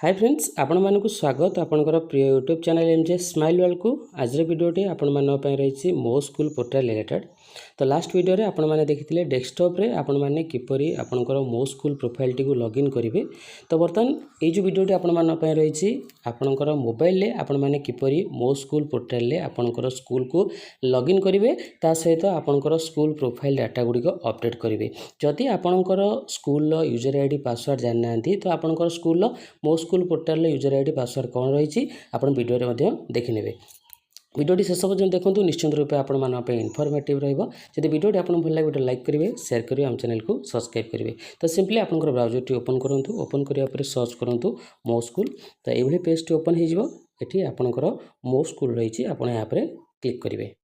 Hi friends आपण मानकु स्वागत आपनकर प्रिय YouTube channel MJ smile world को आज वीडियोटी आपण मान रही मो स्कूल पोर्टल रिलेटेड। तो लास्ट वीडियो रे आपण माने देखिथिले डेस्कटॉप रे आपण माने किपरि आपनकर मो स्कूल प्रोफाइल टी को लॉगिन करिवे। तो बर्तन ए जो वीडियोटी आपण मान रही आपनकर मोबाइल ले आपण माने किपरि मो स्कूल पोर्टल ले आपनकर स्कूल को लॉगिन करिवे ता सहित आपनकर स्कूल प्रोफाइल डाटा गुडी को अपडेट करिवे। जदि आपनकर स्कूल यूजर आईडी पासवर्ड जान नांती तो आपनकर स्कूल मो school portal user ID password कौन रही आपन वीडियो रे देखिने। वीडियोटी शेष पर्यटन देखूँ निश्चित रूपे आप इनफॉर्मेटिव रही वीडियोटी आपको भल लगे लाइक करेंगे शेयर करेंगे आम चैनल को सब्सक्राइब करेंगे। तो सिंपली आप ब्राउजर टी ओपन करूँ ओपन करने सर्च करूँ मो स्कूल। तो ये पेज टी ओपन होती आपंकर मो स्कूल रही आप यहाँ पर क्लिक करेंगे।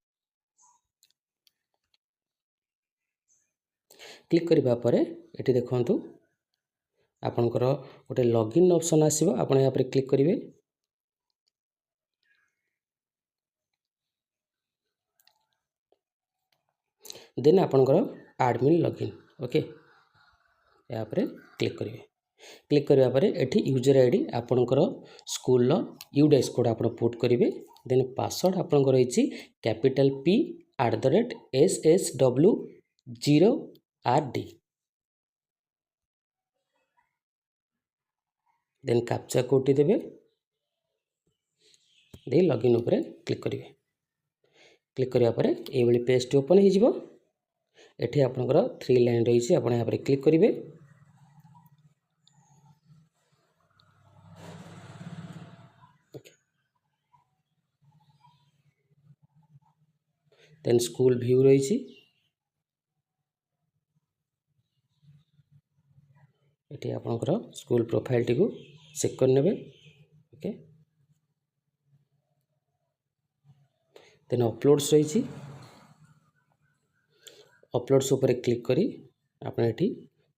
क्लिक करने ये देखूँ आपंकर गोटे लॉगिन ऑप्शन आसो आप यहाँ पर क्लिक करेंगे। देन आपंकर एडमिन लॉगिन ओके यहाँ पर क्लिक करेंगे। क्लिक करने पर ये यूजर आईडी आपंकर स्कूल यूडाइस कोड आप पुट करेंगे। देन पासवर्ड आपंकर रही capital P@SSW0RD। Then captcha code देवे दे लॉगिन उपरे क्लिक करेंगे। क्लिक करने पर ये पेज टी ओपन हो एठी आपनकर 3 लाइन रही आप यहाँ पर क्लिक करेंगे। देन स्कूल व्यू रही एठी आपनकर स्कूल प्रोफाइल टी को चेक कर नेबे ओके। देन अपलोड्स रही अपलोड्स उपर क्लिक करी आपन एठी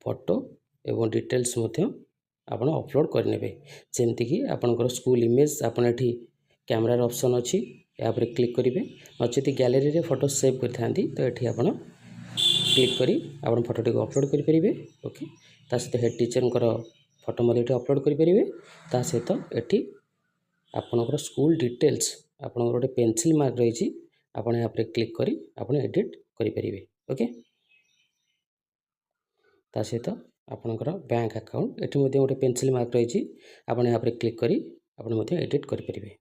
फोटो एवं डिटेल्स मध्य आपन अपलोड करने। जमती कि आपनकर स्कूल इमेज आपन एठी कैमरार ऑप्शन अच्छी यहाँ पर क्लिक करेंगे। नचेत गैलरी रे फोटो सेव कर था तो ये आप क्लिक करी आप फोटोटी को अपलोड करेंगे ओके। ता सहित हेड टीचर फोटो मध्य अपलोड करेंगे। ता सहित ये आपनकर स्कूल डिटेल्स आपनकर गोटे पेंसिल मार्क रही आप यहाँ पर क्लिक करी आप एडिट करेंगे ओके। ता सहित आपनकर बैंक अकाउंट ये गोटे पेंसिल मार्क रही आप यहाँ पर क्लिक करी आप एडिट करेंगे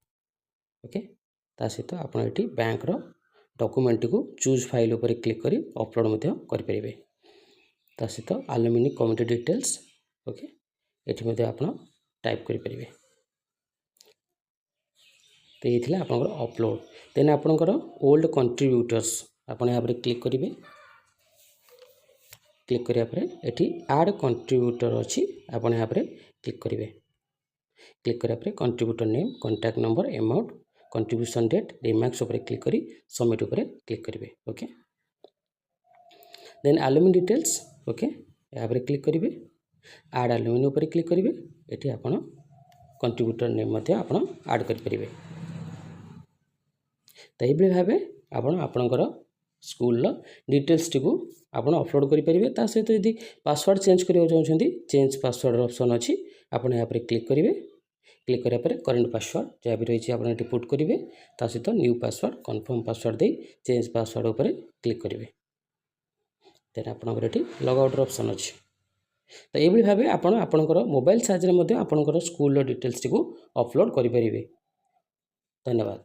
ओके। ता सहित आप बैंक डॉक्यूमेंट को चूज फाइल उपर क्लिक करी अपलोड करेंगे। ता सहित अलुमिनी कमिटी डिटेल्स ओके ये आप टाइप करेंगे। तो ये थी आपनकर अपलोड। देन आपनकर ओल्ड कंट्रीब्यूटर्स आप यहाँ पर क्लिक करेंगे। क्लिक करिया पर ये ऐड कंट्रीब्यूटर अच्छी आप यहाँ पर क्लिक करेंगे। क्लिक करिया पर contributor name contact number amount contribution date remarks उपर क्लिक करी सबमिट उपर क्लिक करेंगे okay. Then alumni details okay यहाँ पर क्लिक करेंगे। ऐड अलुमिनी उपर क्लिक करेंगे। ये आप कंट्रीब्यूटर नेम आप ऐड करेंगे। तो ये भाव आपणकर स्कूल डिटेल्स टी को आप अपलोड करेंगे। ता सहित यदि पासवर्ड चेंज करने चाहते चेंज पासवर्ड ऑप्शन अच्छी आप यहाँ पर क्लिक करेंगे। क्लिक करिया पर करंट पासवर्ड जहाँ भी रही आप पुट करेंगे। ता सहित न्यू पासवर्ड कन्फर्म पासवर्ड दे चेंज पासवर्ड उपर क्लिक करेंगे। देन आपंकर ये लॉग आउट ऑप्शन अच्छी। तो ये भाव आपणकर मोबाइल साइज आपणकर स्कूल डिटेल्स टी को अपलोड करेंगे। धन्यवाद।